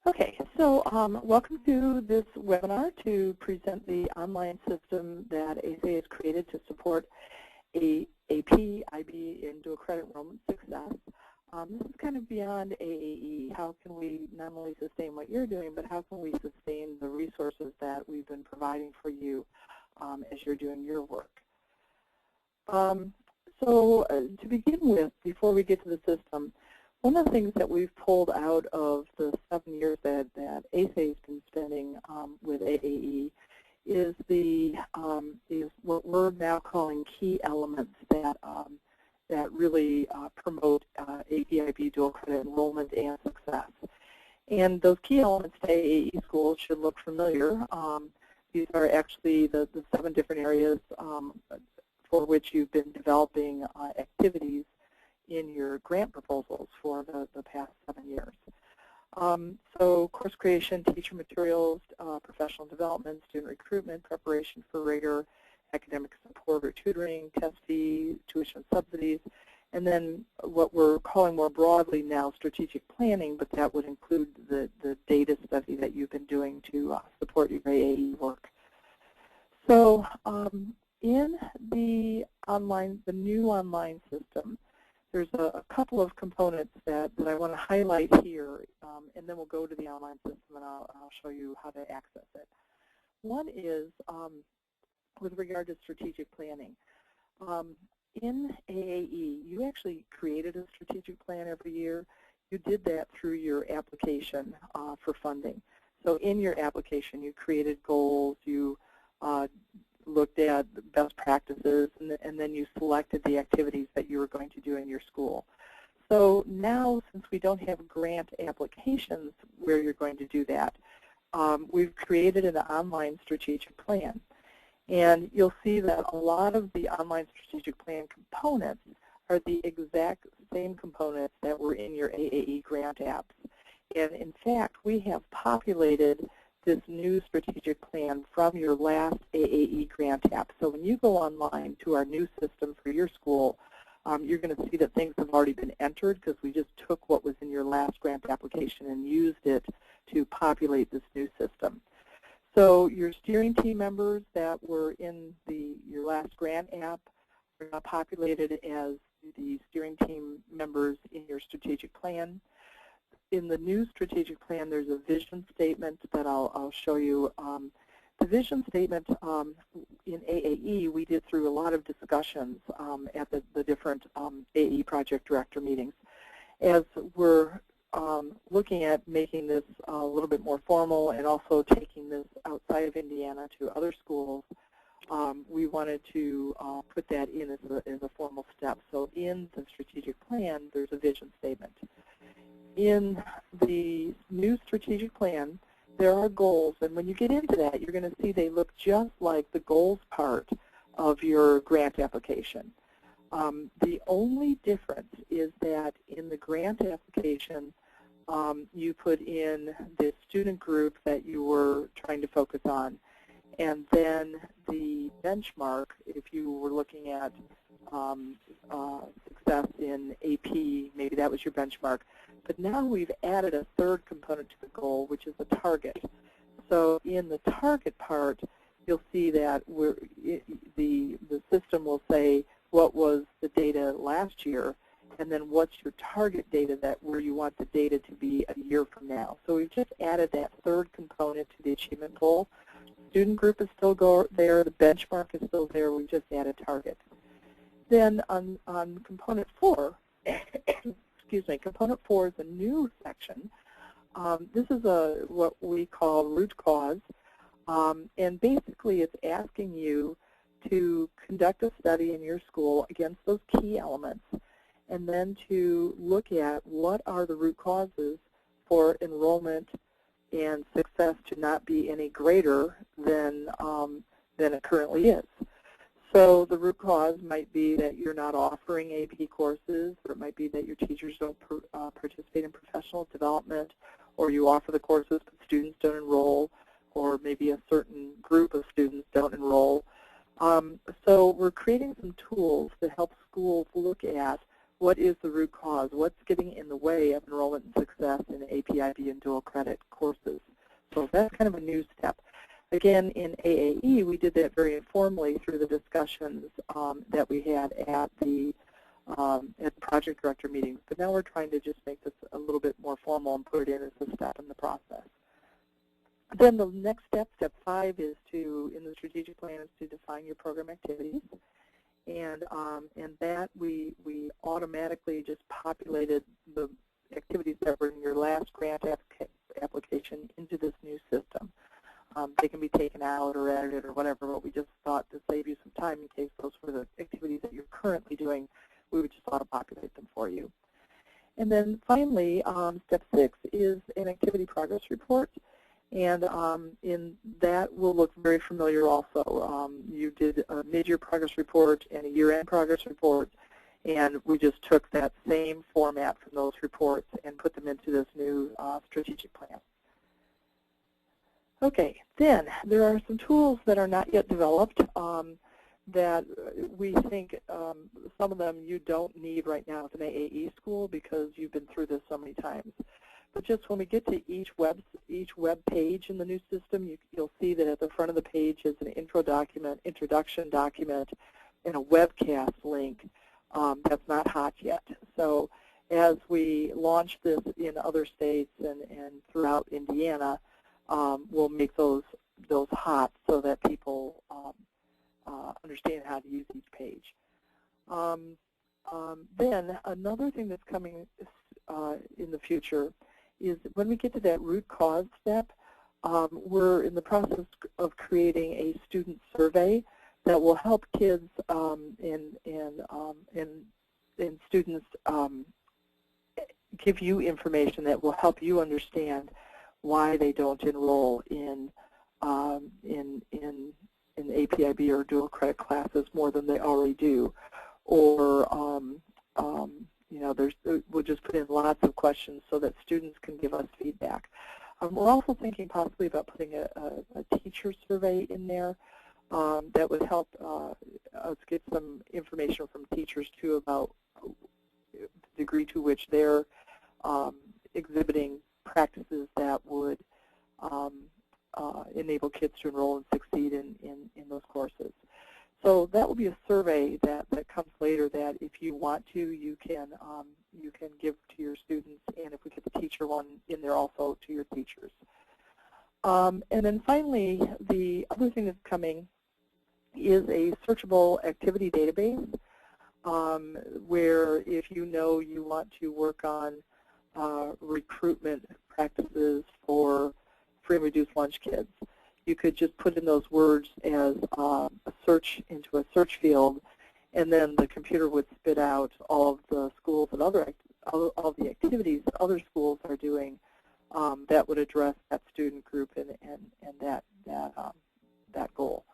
Okay, so welcome to this webinar to present the online system that ASA has created to support AP, IB, and dual credit enrollment success. This is kind of beyond AAE. How can we not only sustain what you're doing, but how can we sustain the resources that we've been providing for you as you're doing your work? To begin with, before we get to the system, one of the things that we've pulled out of the 7 years that ASA has been spending with AAE is what we're now calling key elements that really promote AP/IB dual credit enrollment and success. And those key elements to AAE schools should look familiar. These are actually the 7 different areas for which you've been developing activities in your grant proposals for the past 7 years. So course creation, teacher materials, professional development, student recruitment, preparation for rigor, academic support or tutoring, test fee, tuition subsidies, and then what we're calling more broadly now strategic planning, but that would include the data study that you've been doing to support your AAE work. So in the new online system, there's a couple of components that I want to highlight here, and then we'll go to the online system and I'll show you how to access it. One is with regard to strategic planning. In AAE, you actually created a strategic plan every year. You did that through your application for funding. So in your application, you created goals, you looked at best practices, and then you selected the activities that you were going to do in your school. So now, since we don't have grant applications where you're going to do that, we've created an online strategic plan. And you'll see that a lot of the online strategic plan components are the exact same components that were in your AAE grant apps. And in fact, we have populated this new strategic plan from your last AAE grant app. So when you go online to our new system for your school, you're going to see that things have already been entered because we just took what was in your last grant application and used it to populate this new system. So your steering team members that were in your last grant app are now populated as the steering team members in your strategic plan. In the new strategic plan, there's a vision statement that I'll show you. The vision statement in AAE, we did through a lot of discussions at the different AAE project director meetings. As we're looking at making this a little bit more formal and also taking this outside of Indiana to other schools, we wanted to put that in as a formal step. So in the strategic plan, there's a vision statement. In the new strategic plan, there are goals, and when you get into that, you're going to see they look just like the goals part of your grant application. The only difference is that in the grant application, you put in the student group that you were trying to focus on, and then the benchmark, if you were looking at success in AP, maybe that was your benchmark. But now we've added a third component to the goal, which is the target. So in the target part, you'll see that the system will say what was the data last year, and then what's your target data where you want the data to be a year from now. So we've just added that third component to the achievement goal. Student group is still there. The benchmark is still there. We just added target. Then on component 4, excuse me, component 4 is a new section. This is what we call root cause, and basically it's asking you to conduct a study in your school against those key elements, and then to look at what are the root causes for enrollment and success to not be any greater than it currently is. So the root cause might be that you're not offering AP courses, or it might be that your teachers don't participate in professional development, or you offer the courses but students don't enroll, or maybe a certain group of students don't enroll. So we're creating some tools to help schools look at what is the root cause? What's getting in the way of enrollment and success in APIB and dual credit courses? So that's kind of a new step. Again, in AAE, we did that very informally through the discussions that we had at the project director meetings. But now we're trying to just make this a little bit more formal and put it in as a step in the process. Then the next step, step 5, is to, in the strategic plan, is to define your program activities. And that we automatically just populated the activities that were in your last grant application into this new system. They can be taken out or edited or whatever, but we just thought to save you some time in case those were the activities that you're currently doing, we would just auto-populate them for you. And then finally, step 6 is an activity progress report. And in that will look very familiar also. You did a mid-year progress report and a year-end progress report, and we just took that same format from those reports and put them into this new strategic plan. Okay, then there are some tools that are not yet developed that we think some of them you don't need right now as an AAE school because you've been through this so many times. But just when we get to each web page in the new system, you'll see that at the front of the page is an intro document, introduction document, and a webcast link that's not hot yet. So as we launch this in other states and throughout Indiana, we'll make those hot so that people understand how to use each page. Then another thing that's coming in the future is when we get to that root cause step, we're in the process of creating a student survey that will help kids and students give you information that will help you understand why they don't enroll in APIB or dual credit classes more than they already do, or you know, we'll just put in lots of questions so that students can give us feedback. We're also thinking possibly about putting a teacher survey in there that would help us get some information from teachers too about the degree to which they're exhibiting practices that would enable kids to enroll and succeed in those courses. So that will be a survey that comes later that if you want to, you can give to your students, and if we get the teacher one in there also to your teachers. And then finally, the other thing that's coming is a searchable activity database where if you know you want to work on recruitment practices for free and reduced lunch kids, you could just put in those words as a search into a search field, and then the computer would spit out all of the schools and all of the activities other schools are doing that would address that student group and that goal.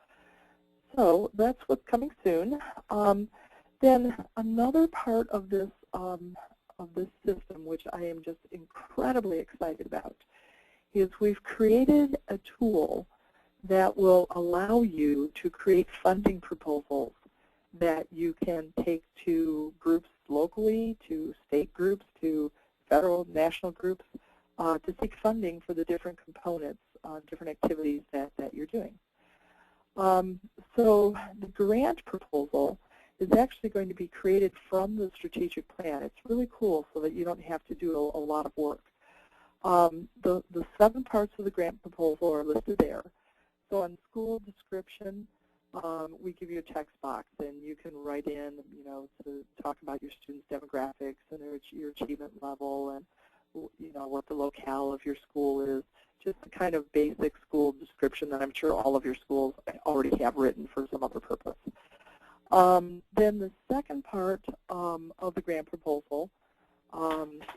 So that's what's coming soon. Then another part of this system, which I am just incredibly excited about, is we've created a tool that will allow you to create funding proposals that you can take to groups locally, to state groups, to federal, national groups, to seek funding for the different components, different activities that you're doing. So the grant proposal is actually going to be created from the strategic plan. It's really cool so that you don't have to do a lot of work. The 7 parts of the grant proposal are listed there. So on school description, we give you a text box, and you can write in, you know, to talk about your students' demographics and your achievement level, and you know what the locale of your school is. Just the kind of basic school description that I'm sure all of your schools already have written for some other purpose. Then the second part of the grant proposal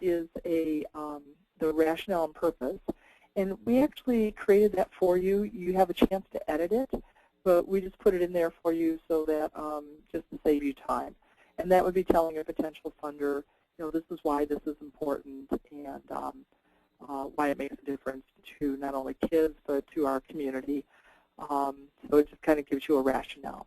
is the rationale and purpose. And we actually created that for you. You have a chance to edit it, but we just put it in there for you so that just to save you time. And that would be telling a potential funder, you know, this is why this is important and why it makes a difference to not only kids but to our community. So it just kind of gives you a rationale.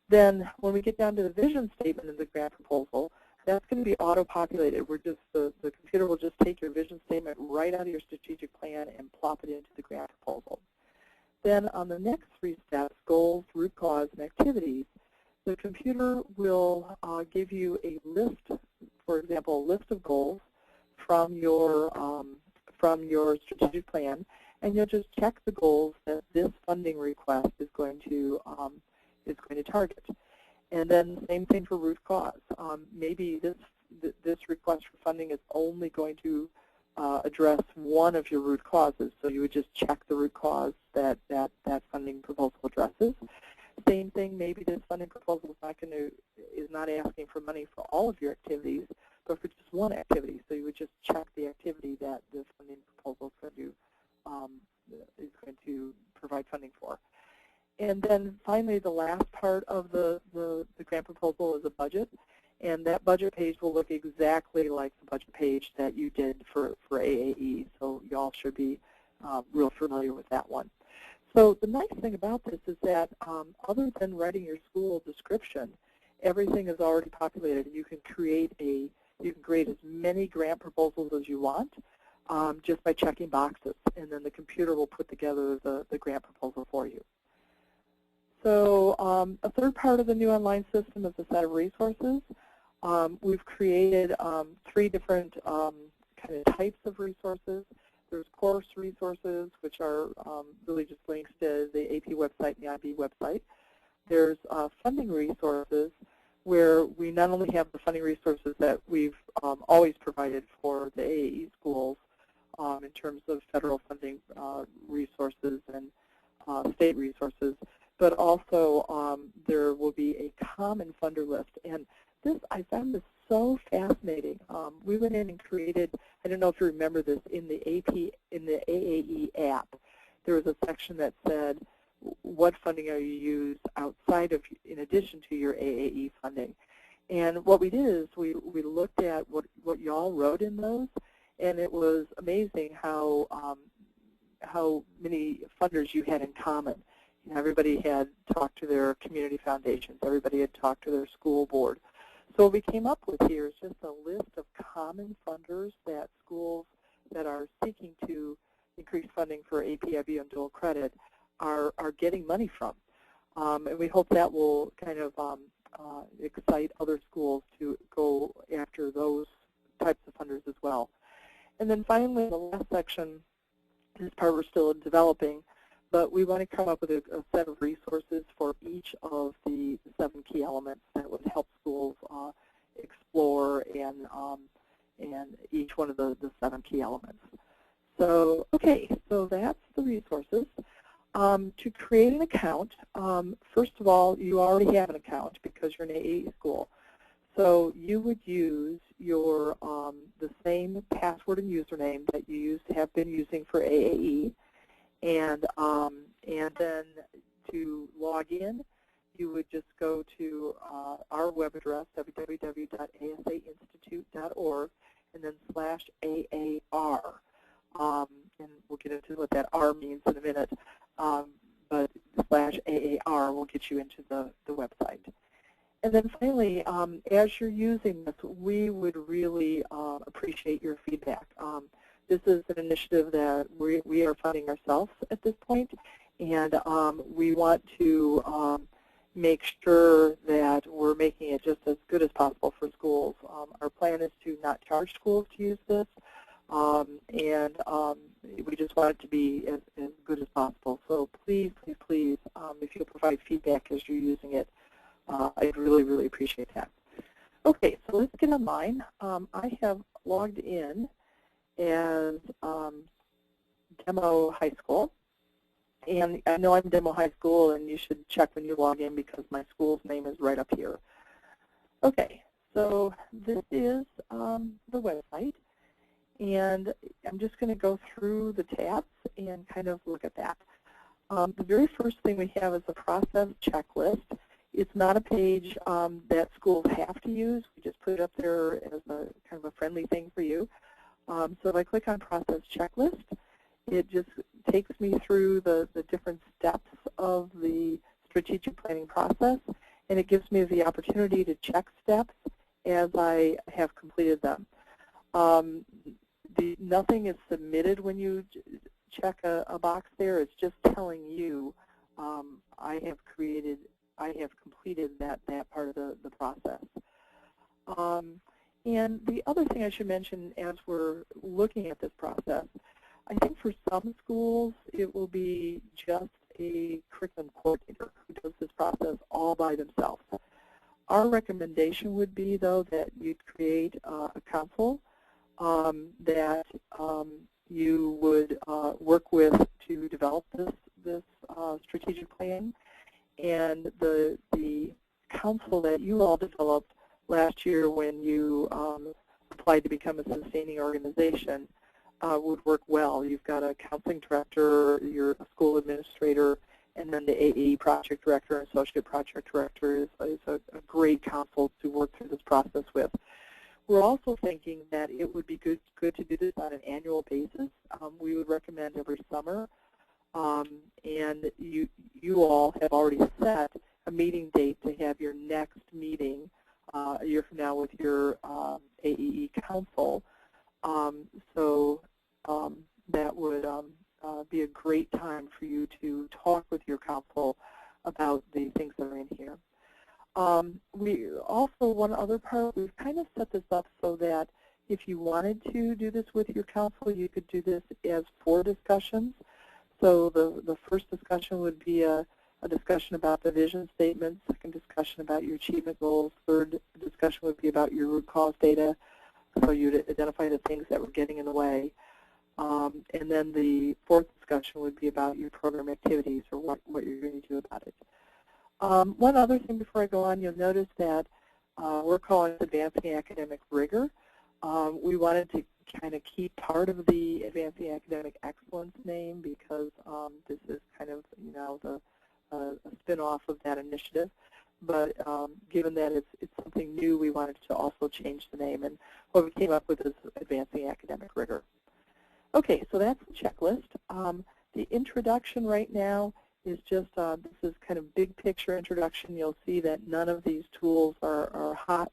Then when we get down to the vision statement of the grant proposal, that's going to be auto-populated. The computer will just take your vision statement right out of your strategic plan and plop it into the grant proposal. Then on the next 3 steps, goals, root cause, and activities, the computer will give you a list, for example, a list of goals from your strategic plan, and you'll just check the goals that this funding request is going to target. And then same thing for root cause. Maybe this request for funding is only going to address one of your root causes, so you would just check the root cause that funding proposal addresses. Same thing, maybe this funding proposal is not asking for money for all of your activities, but for just one activity. So you would just check the activity that the funding proposal is going to provide funding for. And then finally, the last part of the grant proposal is a budget. And that budget page will look exactly like the budget page that you did for AAE. So you all should be real familiar with that one. So the nice thing about this is that other than writing your school description, everything is already populated. You can create as many grant proposals as you want just by checking boxes, and then the computer will put together the grant proposal for you. So a third part of the new online system is a set of resources. We've created 3 different kind of types of resources. There's course resources, which are really just links to the AP website and the IB website. There's funding resources, where we not only have the funding resources that we've always provided for the AAE schools in terms of federal funding resources and state resources, but also there will be a common funder list. And this, I found this so fascinating. We went in and created, I don't know if you remember this, in the AAE app, there was a section that said, what funding are you used outside of, in addition to your AAE funding? And what we did is we looked at what y'all wrote in those, and it was amazing how many funders you had in common. You know, everybody had talked to their community foundations. Everybody had talked to their school board. So what we came up with here is just a list of common funders that schools that are seeking to increase funding for AP, IB, and dual credit are getting money from. And we hope that will kind of excite other schools to go after those types of funders as well. And then finally, the last section, this part we're still developing, but we want to come up with a set of resources for each of the 7 key elements that would help schools explore and each one of the 7 key elements. So, okay, so that's the resources. To create an account, first of all, you already have an account because you're an AAE school. So you would use your the same password and username that you have been using for AAE, and then to log in, you would just go to our web address, www.asainstitute.org, and then /AAR. And we'll get into what that R means in a minute, but /AAR will get you into the website. And then finally, as you're using this, we would really appreciate your feedback. This is an initiative that we are funding ourselves at this point, and we want to make sure that we're making it just as good as possible for schools. Our plan is to not charge schools to use this, and we just want it to be as good as possible. So please, please, please, if you'll provide feedback as you're using it, I'd really, really appreciate that. Okay, so let's get online. I have logged in as Demo High School. And I know I'm Demo High School, and you should check when you log in because my school's name is right up here. Okay, so this is the website. And I'm just going to go through the tabs and kind of look at that. The very first thing we have is a process checklist. It's not a page that schools have to use. We just put it up there as a kind of a friendly thing for you. So if I click on process checklist, it just takes me through the different steps of the strategic planning process, and it gives me the opportunity to check steps as I have completed them. Nothing is submitted when you check a box there. It's just telling you I have completed that part of the process. And the other thing I should mention as we're looking at this process, I think for some schools it will be just a curriculum coordinator who does this process all by themselves. Our recommendation would be, though, that you'd create a council that you would work with to develop this strategic plan. And the council that you all developed last year when you applied to become a sustaining organization would work well. You've got a counseling director, you're a school administrator, and then the AAE project director and associate project director is a great council to work through this process with. We're also thinking that it would be good to do this on an annual basis. We would recommend every summer. And you all have already set a meeting date to have your next meeting a year from now with your AEE council. So that would be a great time for you to talk with your council about the things that are in here. We also, one other part, we've kind of set this up so that if you wanted to do this with your council, you could do this as 4 discussions. So the first discussion would be a discussion about the vision statement, second discussion about your achievement goals, third discussion would be about your root cause data, so you'd identify the things that were getting in the way. And then the fourth discussion would be about your program activities or what you're going to do about it. One other thing before I go on, you'll notice that we're calling it Advancing Academic Rigor. We wanted to kind of keep part of the Advancing Academic Excellence name because this is kind of, you know, a spin-off of that initiative. But given that it's something new, we wanted to also change the name. And what we came up with is Advancing Academic Rigor. Okay, so that's the checklist. The introduction right now is just, this is kind of big picture introduction. You'll see that none of these tools are hot.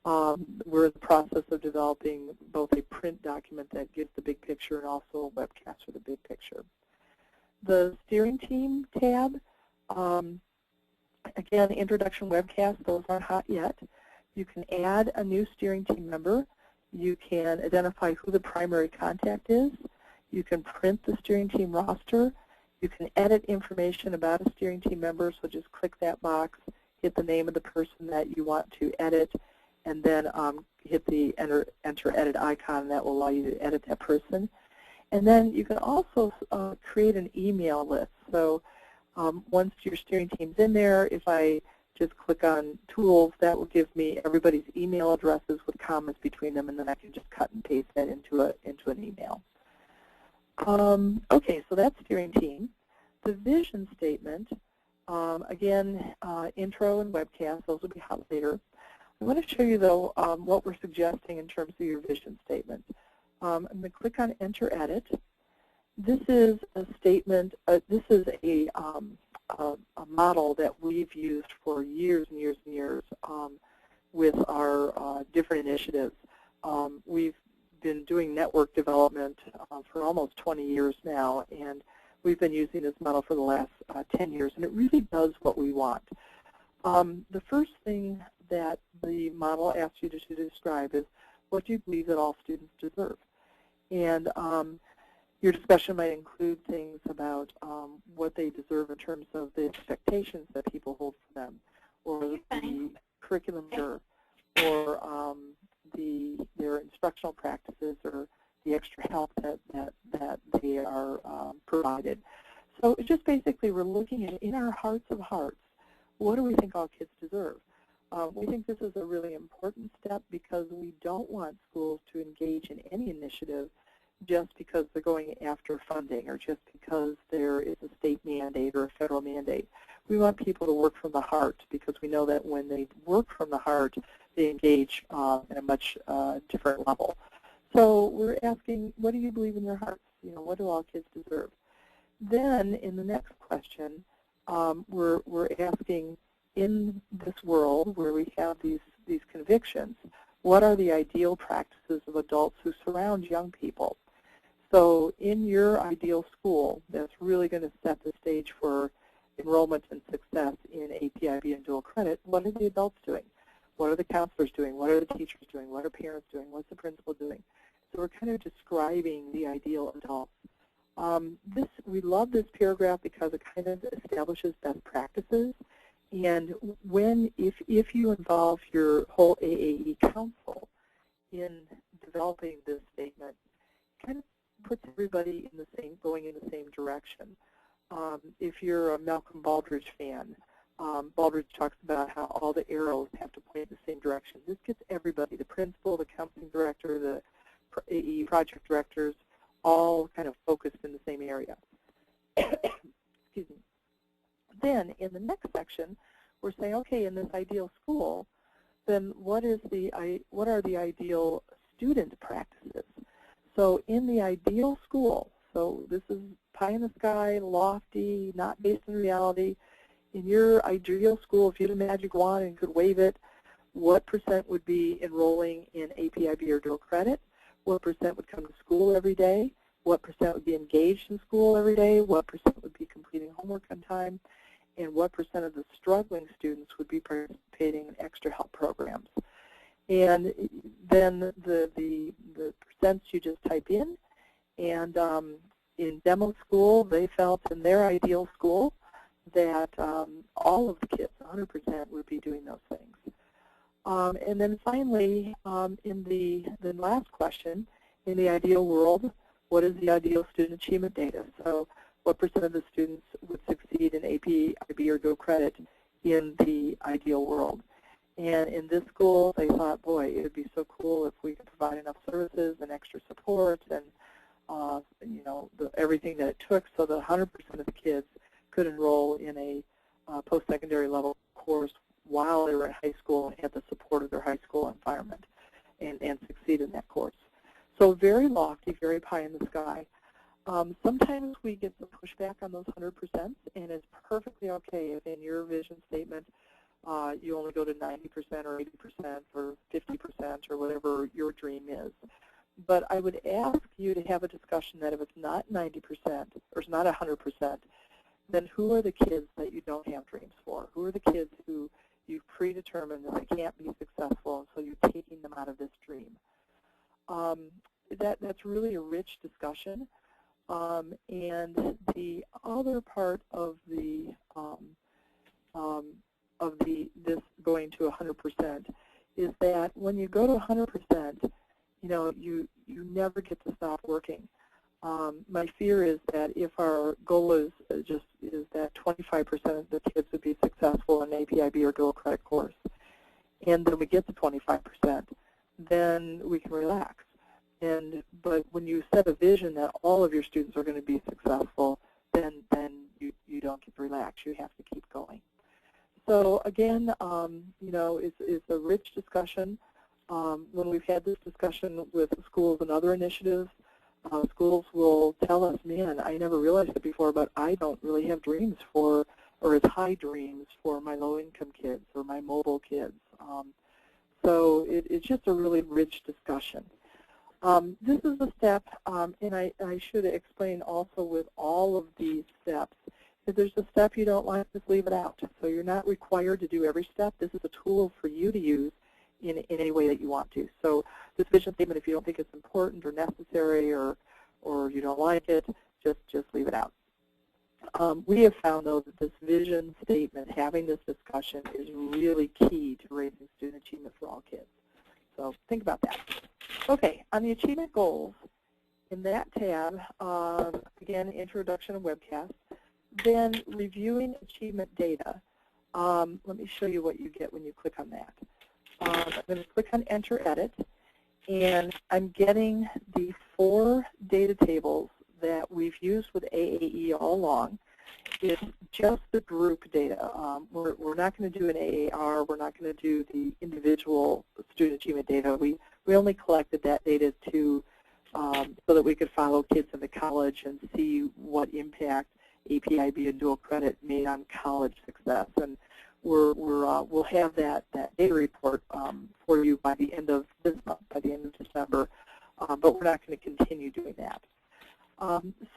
We're in the process of developing both a print document that gives the big picture and also a webcast for the big picture. The steering team tab, again, introduction webcast, those aren't hot yet. You can add a new steering team member. You can identify who the primary contact is. You can print the steering team roster. You can edit information about a steering team member, so just click that box, hit the name of the person that you want to edit, and then hit the enter edit icon, and that will allow you to edit that person. And then you can also create an email list. So once your steering team's in there, if I just click on tools, that will give me everybody's email addresses with comments between them, and then I can just cut and paste that into an email. Okay, so that's steering team. The vision statement, again, intro and webcast, those will be hot later. I want to show you, though, what we're suggesting in terms of your vision statement. I'm going to click on Enter Edit. This is a statement, this is a model that we've used for years and years and years with our different initiatives. We've been doing network development for almost 20 years now, and we've been using this model for the last 10 years, and it really does what we want. The first thing that the model asks you to describe is, what do you believe that all students deserve? And your discussion might include things about what they deserve in terms of the expectations that people hold for them, or the curriculum, or their instructional practices, or the extra help that they are provided. So it's just basically we're looking at, in our hearts of hearts, what do we think all kids deserve? We think this is a really important step because we don't want schools to engage in any initiative just because they're going after funding or just because there is a state mandate or a federal mandate. We want people to work from the heart because we know that when they work from the heart, they engage at a much different level. So we're asking, what do you believe in your hearts? You know, what do all kids deserve? Then in the next question, we're asking, in this world where we have these these convictions, what are the ideal practices of adults who surround young people? So in your ideal school, that's really going to set the stage for enrollment and success in APIB and dual credit. What are the adults doing? What are the counselors doing? What are the teachers doing? What are parents doing? What's the principal doing? So we're kind of describing the ideal adult. We love this paragraph because it kind of establishes best practices. And if you involve your whole AAE council in developing this statement, it kind of puts everybody in the same, going in the same direction. If you're a Malcolm Baldrige fan, Baldrige talks about how all the arrows have to point in the same direction. This gets everybody, the principal, the counseling director, the AE project directors, all kind of focused in the same area. Excuse me. Then in the next section, we're saying, okay, in this ideal school, then what are the ideal student practices? So in the ideal school, so this is pie in the sky, lofty, not based in reality. In your ideal school, if you had a magic wand and could wave it, what % would be enrolling in APIB or dual credit? What % would come to school every day? What % would be engaged in school every day? What % would be completing homework on time? And what % of the struggling students would be participating in extra help programs? And then the percents you just type in. And in demo school, they felt in their ideal school that all of the kids, 100%, would be doing those things. And then finally, in the last question, in the ideal world, what is the ideal student achievement data? So what % of the students would succeed in AP, IB, or dual credit in the ideal world? And in this school, they thought, boy, it would be so cool if we could provide enough services and extra support and everything that it took so that 100% of the kids could enroll in a post-secondary level course while they were in high school and had the support of their high school environment and succeed in that course. So very lofty, very pie in the sky. Sometimes we get some pushback on those 100%, and it's perfectly okay if in your vision statement you only go to 90% or 80% or 50% or whatever your dream is. But I would ask you to have a discussion that if it's not 90% or it's not 100%, then who are the kids that you don't have dreams for? Who are the kids who you've predetermined that they can't be successful, and so you're taking them out of this dream? That's really a rich discussion. And the other part of this going to 100% is that when you go to 100%, you never get to stop working. My fear is that if our goal is that 25% of the kids would be successful in an APIB or dual credit course, and then we get to 25%, then we can relax. But when you set a vision that all of your students are going to be successful, then you don't get relaxed. You have to keep going. So again, it's a rich discussion. When we've had this discussion with schools and other initiatives, schools will tell us, man, I never realized it before, but I don't really have dreams for, or as high dreams for my low-income kids or my mobile kids. So it's just a really rich discussion. This is a step, and I should explain also with all of these steps, if there's a step you don't like, just leave it out. So you're not required to do every step. This is a tool for you to use in any way that you want to. So this vision statement, if you don't think it's important or necessary or you don't like it, just leave it out. We have found, though, that this vision statement, having this discussion, is really key to raising student achievement for all kids. So think about that. Okay, on the achievement goals, in that tab, again, introduction and webcast, then reviewing achievement data. Let me show you what you get when you click on that. I'm going to click on Enter Edit, and I'm getting the 4 data tables that we've used with AAE all along. It's just the group data. We're not going to do an AAR. We're not going to do the individual student achievement data. We only collected that data so that we could follow kids into college and see what impact APIB and dual credit made on college success. And we'll have that data report for you by the end of this month, by the end of December, but we're not going to continue doing that.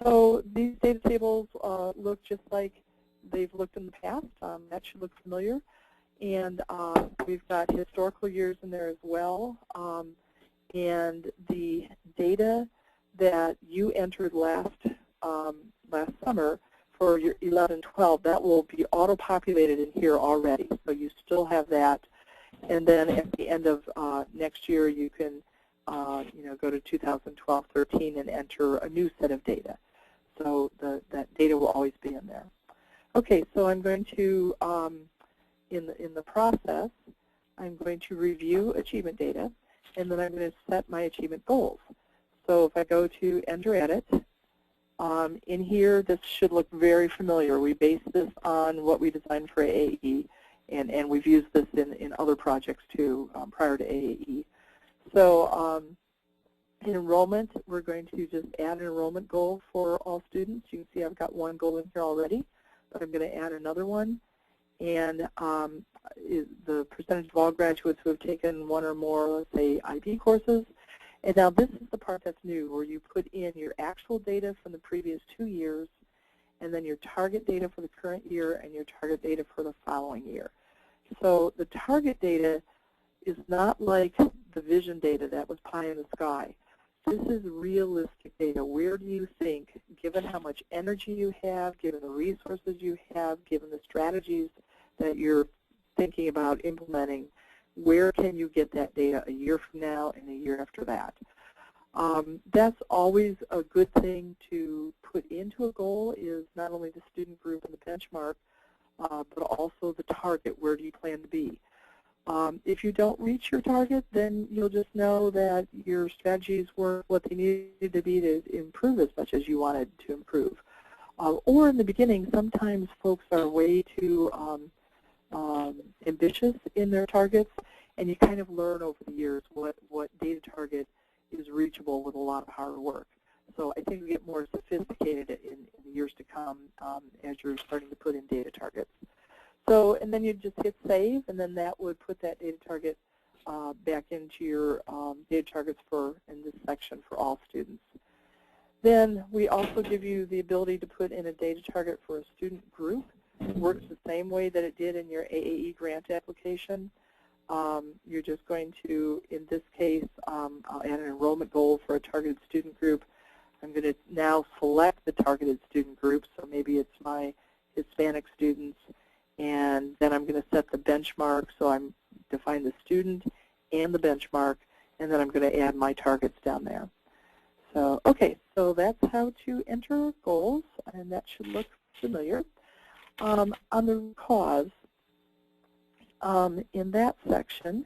So these data tables look just like they've looked in the past. That should look familiar. And we've got historical years in there as well. And the data that you entered last summer for your 11 and 12, that will be auto-populated in here already. So you still have that. And then at the end of next year, you can go to 2012-13 and enter a new set of data. So that data will always be in there. Okay, so I'm going to, in the process, I'm going to review achievement data, and then I'm going to set my achievement goals. So if I go to Enter Edit, in here, this should look very familiar. We base this on what we designed for AAE, and we've used this in other projects too prior to AAE. So in enrollment, we're going to just add an enrollment goal for all students. You can see I've got one goal in here already, but I'm going to add another one. And the percentage of all graduates who have taken one or more, let's say, IB courses. And now this is the part that's new, where you put in your actual data from the previous 2 years, and then your target data for the current year and your target data for the following year. So the target data is not like the vision data that was pie in the sky. This is realistic data. Where do you think, given how much energy you have, given the resources you have, given the strategies that you're thinking about implementing, where can you get that data a year from now and a year after that? That's always a good thing to put into a goal, is not only the student group and the benchmark, but also the target. Where do you plan to be? If you don't reach your target, then you'll just know that your strategies weren't what they needed to be to improve as much as you wanted to improve. Or in the beginning, sometimes folks are way too ambitious in their targets, and you kind of learn over the years what data target is reachable with a lot of hard work. So I think we get more sophisticated in the years to come as you're starting to put in data targets. So, and then you just hit save, and then that would put that data target back into your data targets for, in this section, for all students. Then we also give you the ability to put in a data target for a student group. It works the same way that it did in your AAE grant application. You're just going to, in this case, I'll add an enrollment goal for a targeted student group. I'm going to now select the targeted student group, so maybe it's my Hispanic students, and then I'm going to set the benchmark, so I'm define the student and the benchmark, and then I'm going to add my targets down there. So, okay, so that's how to enter goals, and that should look familiar. On the root cause, in that section,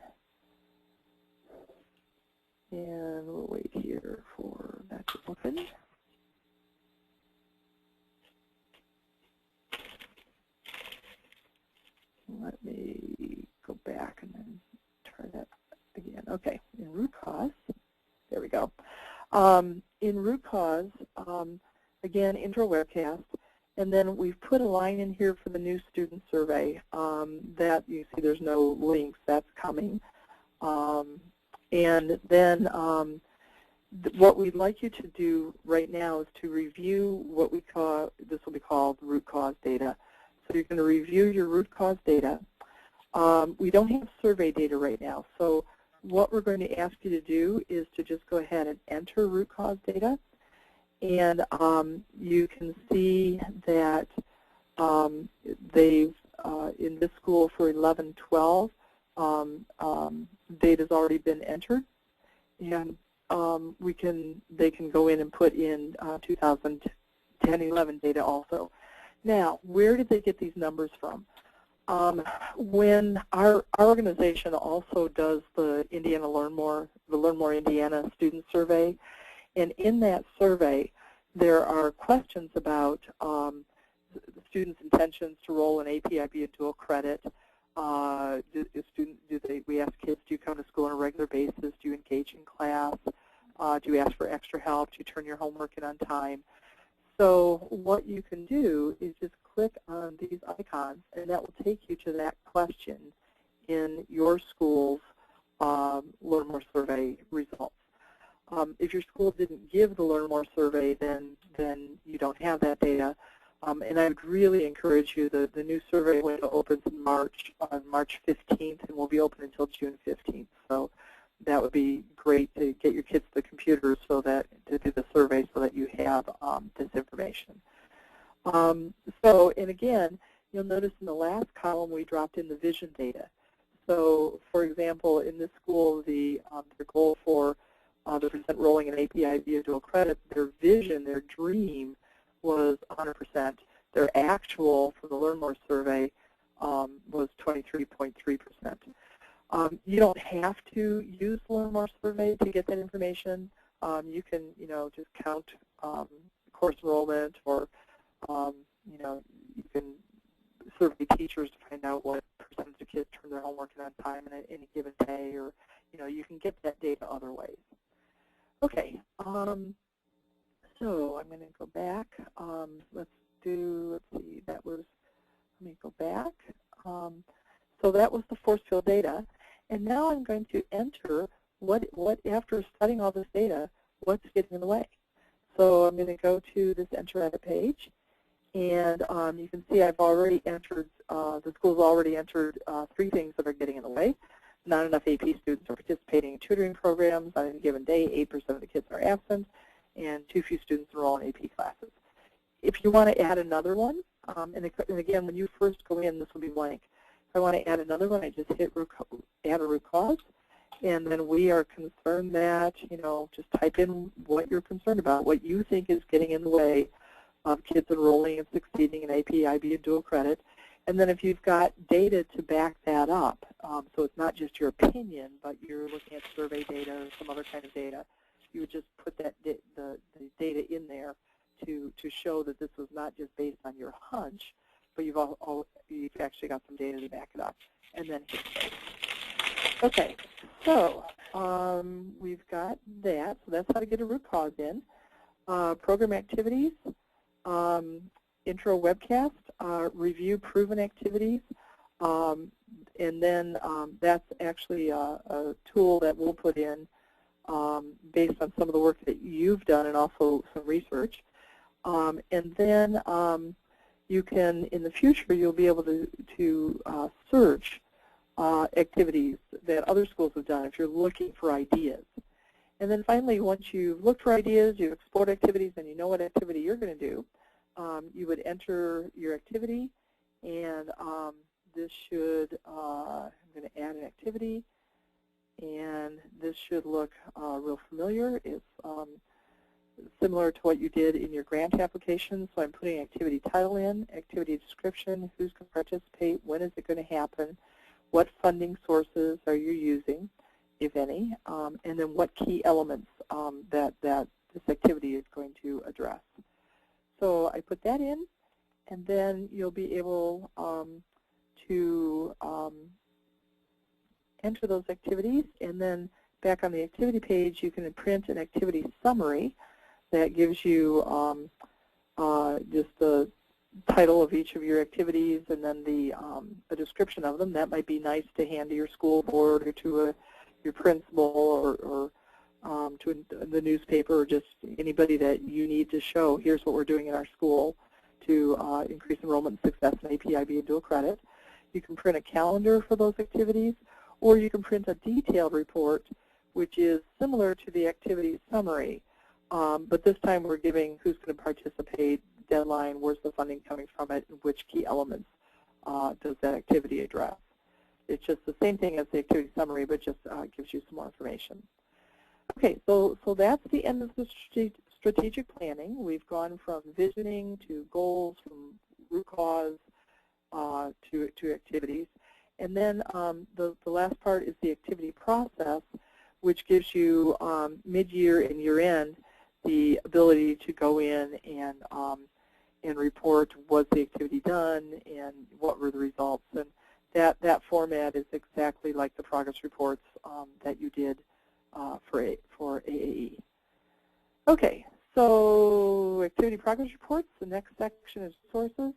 and we'll wait here for that to open. Let me go back and then try that again. Okay, in root cause, there we go. In root cause, again, intro webcast, and then we've put a line in here for the new student survey that you see there's no links. That's coming. And then what we'd like you to do right now is to review what we call, this will be called root cause data. So you're going to review your root cause data. We don't have survey data right now, so what we're going to ask you to do is to just go ahead and enter root cause data. And you can see that they've, in this school for 11-12, data's already been entered. And they can go in and put in 2010-11 data also. Now, where did they get these numbers from? When our organization also does the Indiana Learn More, the Learn More Indiana student survey, and in that survey, there are questions about the students' intentions to roll an APIB and dual credit. We ask kids, do you come to school on a regular basis? Do you engage in class? Do you ask for extra help? Do you turn your homework in on time? So what you can do is just click on these icons, and that will take you to that question in your school's Learn More survey results. If your school didn't give the Learn More survey, then you don't have that data. And I would really encourage you, the new survey window opens in March, on March 15th, and will be open until June 15th. So that would be great to get your kids the computers so that to do the survey so that you have this information. And again, you'll notice in the last column we dropped in the vision data. So, for example, in this school, their goal for the percent rolling in API dual credit, their vision, their dream was 100%. Their actual for the Learn More survey was 23.3%. You don't have to use the Learn More survey to get that information. You can, just count course enrollment, or you can survey teachers to find out what percentage of kids turn their homework in on time in any given day, or you can get that data other ways. Okay, so I'm going to go back. Let's see, let me go back. So that was the force field data, and now I'm going to enter what after studying all this data, what's getting in the way. So I'm going to go to this Enter Edit page, and you can see I've already entered, the school's already entered 3 things that are getting in the way. Not enough AP students are participating in tutoring programs on any given day. 8% of the kids are absent, and too few students enroll in AP classes. If you want to add another one, and again, when you first go in, this will be blank. If I want to add another one, I just hit add a root cause, and then we are concerned that, just type in what you're concerned about, what you think is getting in the way of kids enrolling and succeeding in AP, IB, and dual credit. And then if you've got data to back that up, so it's not just your opinion, but you're looking at survey data or some other kind of data, you would just put that the data in there to show that this was not just based on your hunch, but you've actually got some data to back it up. And then hit save. Okay, so we've got that. So that's how to get a root cause in. Program activities. Intro webcast, review proven activities, and then that's actually a tool that we'll put in based on some of the work that you've done and also some research. And then you can, in the future, you'll be able to search activities that other schools have done if you're looking for ideas. And then finally, once you've looked for ideas, you've explored activities, and you know what activity you're going to do, you would enter your activity, and this should, I'm going to add an activity, and this should look real familiar. It's similar to what you did in your grant application. So I'm putting activity title in, activity description, who's going to participate, when is it going to happen, what funding sources are you using, if any, and then what key elements that this activity is going to address. So I put that in, and then you'll be able to enter those activities, and then back on the activity page you can print an activity summary that gives you just the title of each of your activities and then a description of them. That might be nice to hand to your school board or to your principal or to the newspaper, or just anybody that you need to show, here's what we're doing in our school to increase enrollment and success in AP, IB, and dual credit. You can print a calendar for those activities, or you can print a detailed report, which is similar to the activity summary, but this time we're giving who's going to participate, deadline, where's the funding coming from it, and which key elements does that activity address. It's just the same thing as the activity summary, but just gives you some more information. Okay, so that's the end of the strategic planning. We've gone from visioning to goals, from root cause to activities. And then the last part is the activity process, which gives you mid-year and year-end the ability to go in and report, was the activity done and what were the results. And that format is exactly like the progress reports that you did for AAE. Okay, so activity progress reports. The next section is sources.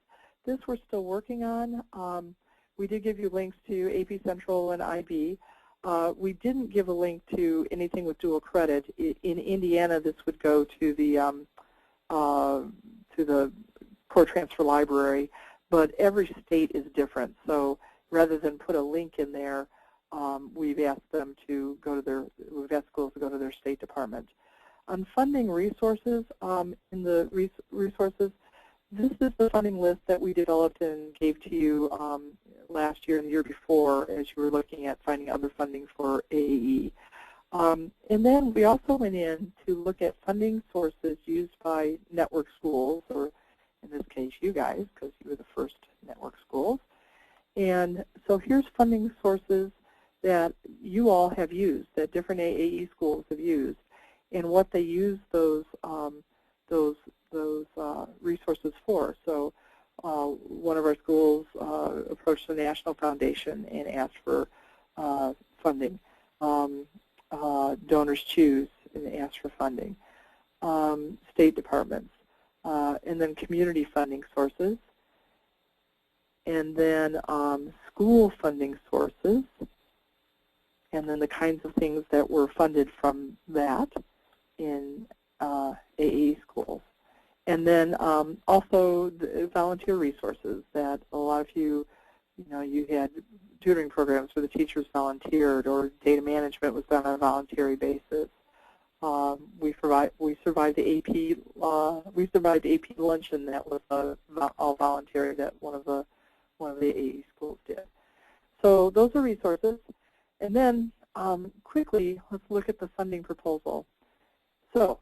This we're still working on. We did give you links to AP Central and IB. We didn't give a link to anything with dual credit. In Indiana, this would go to the core transfer library, but every state is different. So rather than put a link in there, we've asked them to go to we've asked schools to go to their state department. On funding resources, in the resources, this is the funding list that we developed and gave to you last year and the year before as you were looking at finding other funding for AAE. And then we also went in to look at funding sources used by network schools, or in this case you guys, because you were the first network schools. And so here's funding sources that you all have used, that different AAE schools have used, and what they use those resources for. So one of our schools approached the National Foundation and asked for funding. Donors Choose and asked for funding. State departments, and then community funding sources, and then school funding sources, and then the kinds of things that were funded from that in AAE schools. And then also the volunteer resources that a lot of you had tutoring programs where the teachers volunteered, or data management was done on a voluntary basis. We survived the AP luncheon that was all voluntary that one of the AAE schools did. So those are resources. And then quickly, let's look at the funding proposal. So,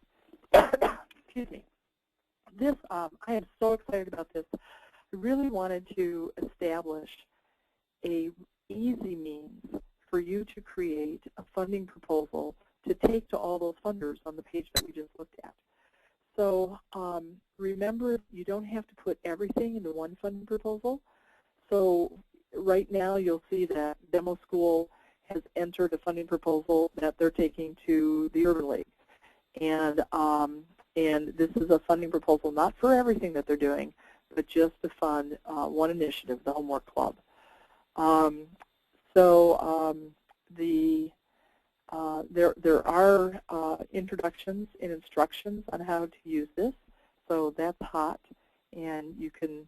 excuse me. This, I am so excited about this. I really wanted to establish a easy means for you to create a funding proposal to take to all those funders on the page that we just looked at. So remember, you don't have to put everything into one funding proposal. So right now you'll see that Demo School has entered a funding proposal that they're taking to the Urban League. And this is a funding proposal not for everything that they're doing, but just to fund one initiative, the Homework Club. There are introductions and instructions on how to use this, so that's hot, and you can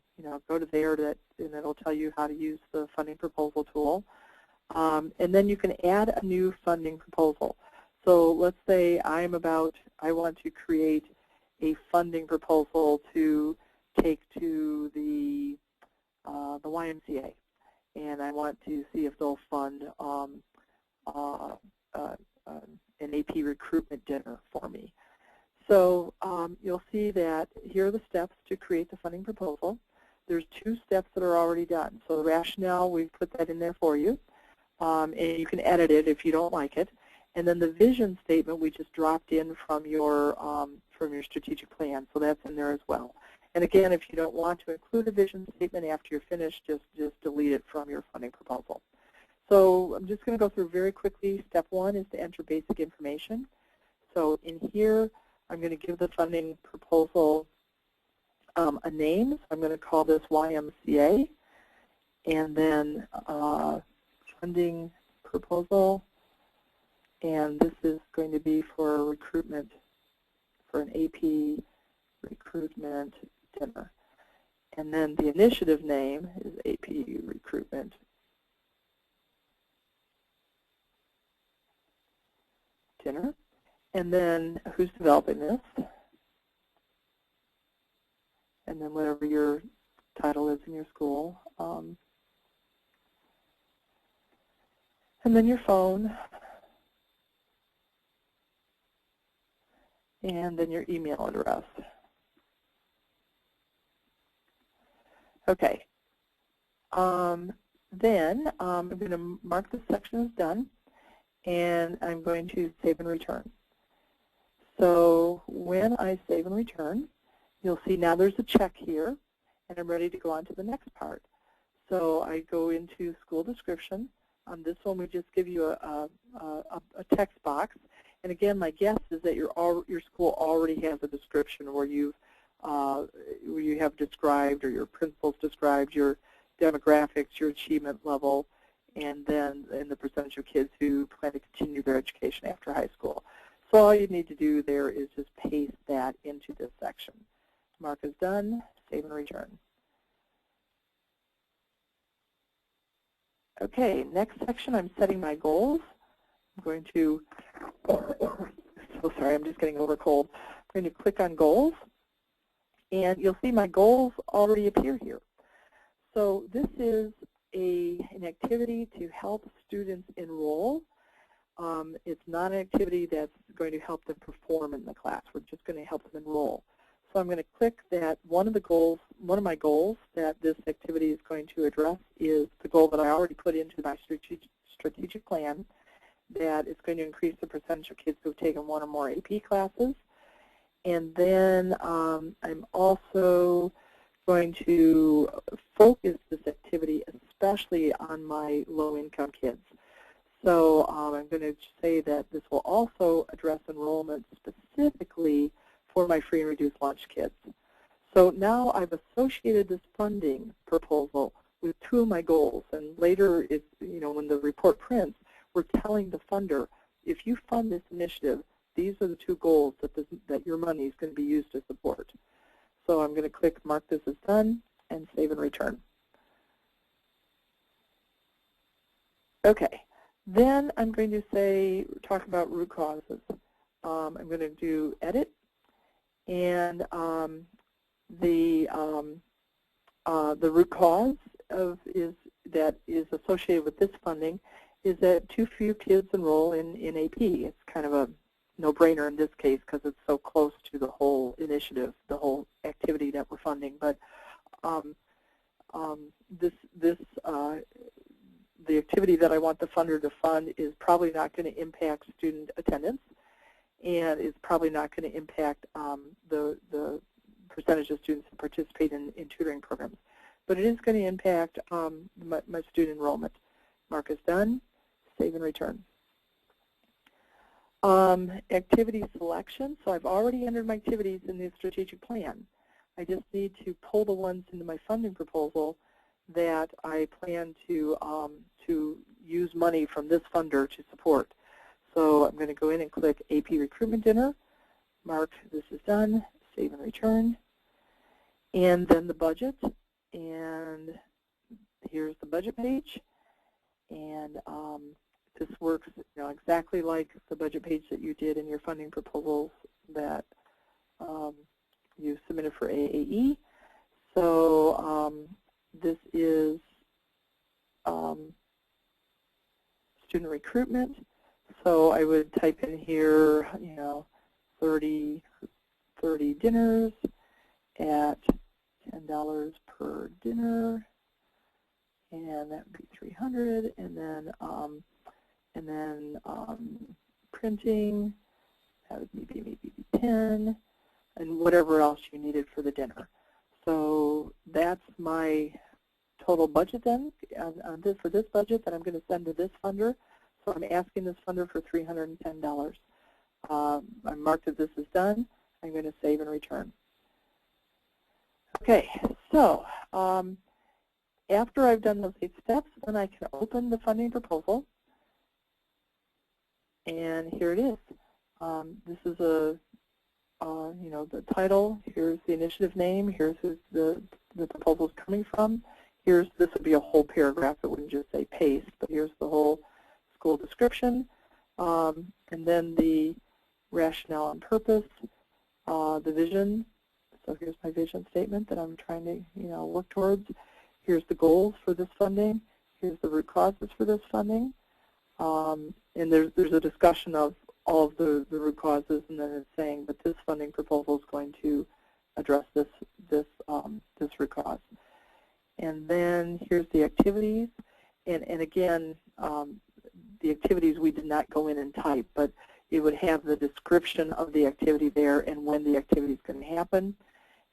go to there and it'll tell you how to use the funding proposal tool. And then you can add a new funding proposal. So let's say I want to create a funding proposal to take to the YMCA, and I want to see if they'll fund an AP recruitment dinner for me. So you'll see that here are the steps to create the funding proposal. There's 2 steps that are already done. So the rationale, we've put that in there for you, and you can edit it if you don't like it. And then the vision statement we just dropped in from your strategic plan, so that's in there as well. And again, if you don't want to include a vision statement after you're finished, just delete it from your funding proposal. So I'm just going to go through very quickly. Step 1 is to enter basic information. So in here, I'm going to give the funding proposal a name. So I'm going to call this YMCA, and then funding proposal. And this is going to be for recruitment, for an AP recruitment dinner. And then the initiative name is AP recruitment dinner. And then who's developing this? And then whatever your title is in your school. And then your phone. And then your email address. Okay. Then I'm going to mark this section as done, and I'm going to save and return. So when I save and return, you'll see now there's a check here, and I'm ready to go on to the next part. So I go into school description. On this one, we just give you a text box. And again, my guess is that your school already has a description where you you have described, or your principals described, your demographics, your achievement level, and then in the percentage of kids who plan to continue their education after high school. So all you need to do there is just paste that into this section. Mark is done, save and return. Okay, next section, I'm setting my goals. I'm going to, so sorry, I'm just getting over cold. I'm going to click on goals, and you'll see my goals already appear here. So this is an activity to help students enroll. It's not an activity that's going to help them perform in the class. We're just going to help them enroll. So I'm going to click that one of my goals that this activity is going to address is the goal that I already put into my strategic plan, that it's going to increase the percentage of kids who have taken one or more AP classes. And then I'm also going to focus this activity especially on my low-income kids. So I'm going to say that this will also address enrollment specifically for my free and reduced lunch kids. So now I've associated this funding proposal with two of my goals, and later, when the report prints, we're telling the funder, if you fund this initiative, these are the two goals that your money is going to be used to support. So I'm going to click Mark This as Done and save and return. Okay, then I'm going to talk about root causes. I'm going to do Edit, and the root cause that is associated with this funding is that too few kids enroll in AP. It's kind of a no-brainer in this case because it's so close to the whole initiative, the whole activity that we're funding. But the activity that I want the funder to fund is probably not going to impact student attendance, and is probably not going to impact the percentage of students who participate in tutoring programs. But it is going to impact my student enrollment. Mark is done. Save and return. Activity selection. So I've already entered my activities in the strategic plan. I just need to pull the ones into my funding proposal that I plan to use money from this funder to support. So I'm going to go in and click AP Recruitment Dinner. Mark This is Done. Save and return. And then the budget. And here's the budget page. And this works exactly like the budget page that you did in your funding proposals that you submitted for AAE. So this is student recruitment. So I would type in here, 30 dinners at $10 per dinner, and that would be 300. And then printing, that would maybe 10, and whatever else you needed for the dinner. So that's my total budget then for this budget that I'm going to send to this funder. So I'm asking this funder for $310. I marked that this is done. I'm going to save and return. Okay, so after I've done those 8 steps, then I can open the funding proposal. And here it is. This is the title. Here's the initiative name. Here's who the proposal is coming from. This would be a whole paragraph. It wouldn't just say paste, but here's the whole school description. And then the rationale and purpose, the vision. So here's my vision statement that I'm trying to work towards. Here's the goals for this funding. Here's the root causes for this funding. And there's a discussion of all of the root causes, and then it's saying that this funding proposal is going to address this root cause. And then here's the activities. And again, the activities we did not go in and type, but it would have the description of the activity there and when the activity is going to happen.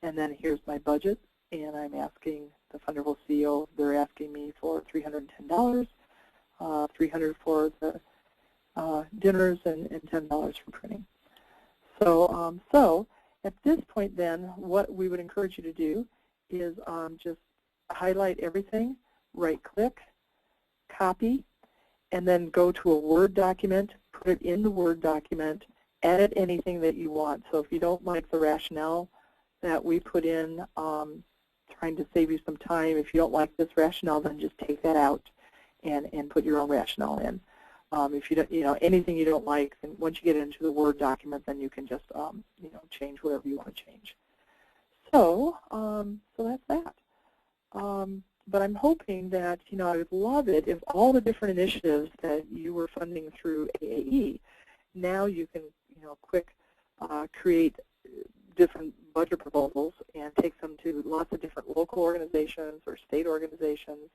And then here's my budget, and I'm asking the funder will see, they're asking me for $310, $300 for the dinners, and $10 for printing. So At this point then, what we would encourage you to do is just highlight everything, right-click, copy, and then go to a Word document, put it in the Word document, edit anything that you want. So if you don't like the rationale that we put in, trying to save you some time, if you don't like this rationale, then just take that out and put your own rationale in. If you don't, anything you don't like, then once you get it into the Word document, then you can just, change whatever you want to change. So, so that's that. But I'm hoping that, I would love it if all the different initiatives that you were funding through AAE, now you can, quick create different budget proposals and take them to lots of different local organizations or state organizations.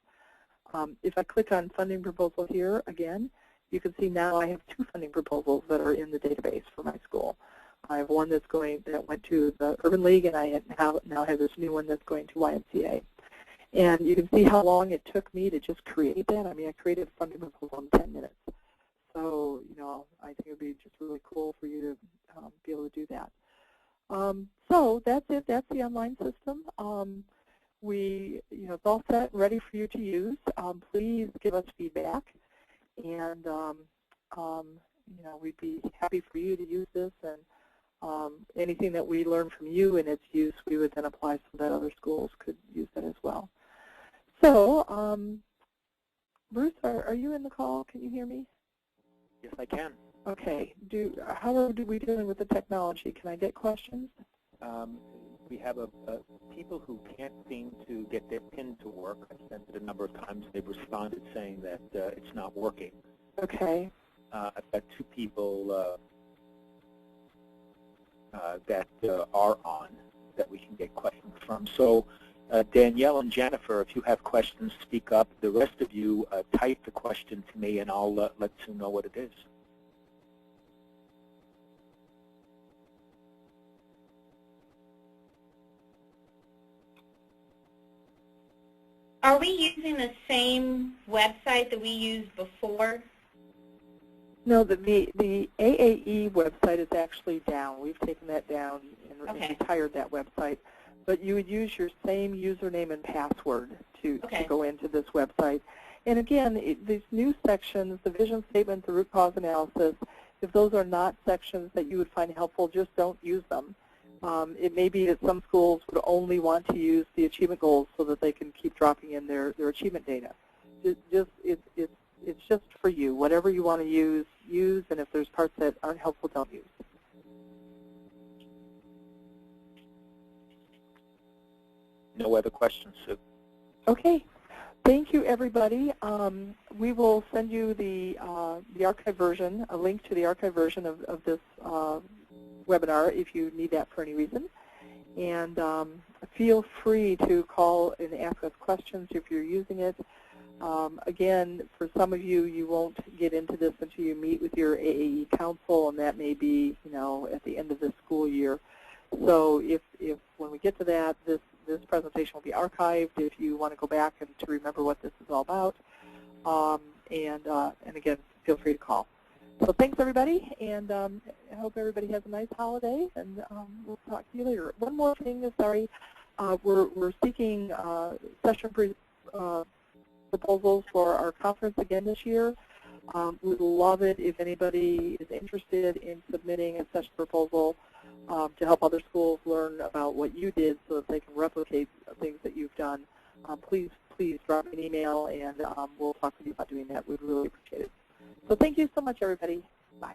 If I click on funding proposal here again, you can see now I have 2 funding proposals that are in the database for my school. I have one that went to the Urban League, and I now have this new one that's going to YMCA. And you can see how long it took me to just create that. I mean, I created a funding proposal in 10 minutes. So, I think it would be just really cool for you to be able to do that. So that's it. That's the online system. It's all set and ready for you to use. Please give us feedback, and we'd be happy for you to use this. And anything that we learn from you in its use, we would then apply so that other schools could use that as well. So, Bruce, are you in the call? Can you hear me? Yes, I can. Okay. How are we dealing with the technology? Can I get questions? We have people who can't seem to get their PIN to work. I've sent it a number of times. They've responded saying that it's not working. Okay. I've got 2 people that are on that we can get questions from. So Danielle and Jennifer, if you have questions, speak up. The rest of you type the question to me, and I'll let you know what it is. Are we using the same website that we used before? No, the AAE website is actually down. We've taken that down and retired that website. But you would use your same username and password to go into this website. And again, these new sections, the vision statement, the root cause analysis, if those are not sections that you would find helpful, just don't use them. It may be that some schools would only want to use the achievement goals so that they can keep dropping in their achievement data. It's just for you. Whatever you want to use, and if there's parts that aren't helpful, don't use. No other questions, Sue. Okay. Thank you, everybody. We will send you the archive version, a link to the archive version of this webinar if you need that for any reason. And feel free to call and ask us questions if you're using it. Again, for some of you, you won't get into this until you meet with your AAE council, and that may be, at the end of this school year. So if when we get to that, this presentation will be archived if you want to go back and to remember what this is all about. And again, feel free to call. So thanks, everybody, and I hope everybody has a nice holiday, and we'll talk to you later. One more thing, sorry, we're seeking session proposals for our conference again this year. We'd love it if anybody is interested in submitting a session proposal to help other schools learn about what you did so that they can replicate things that you've done. Please drop me an email, and we'll talk with you about doing that. We'd really appreciate it. So thank you so much, everybody. Bye.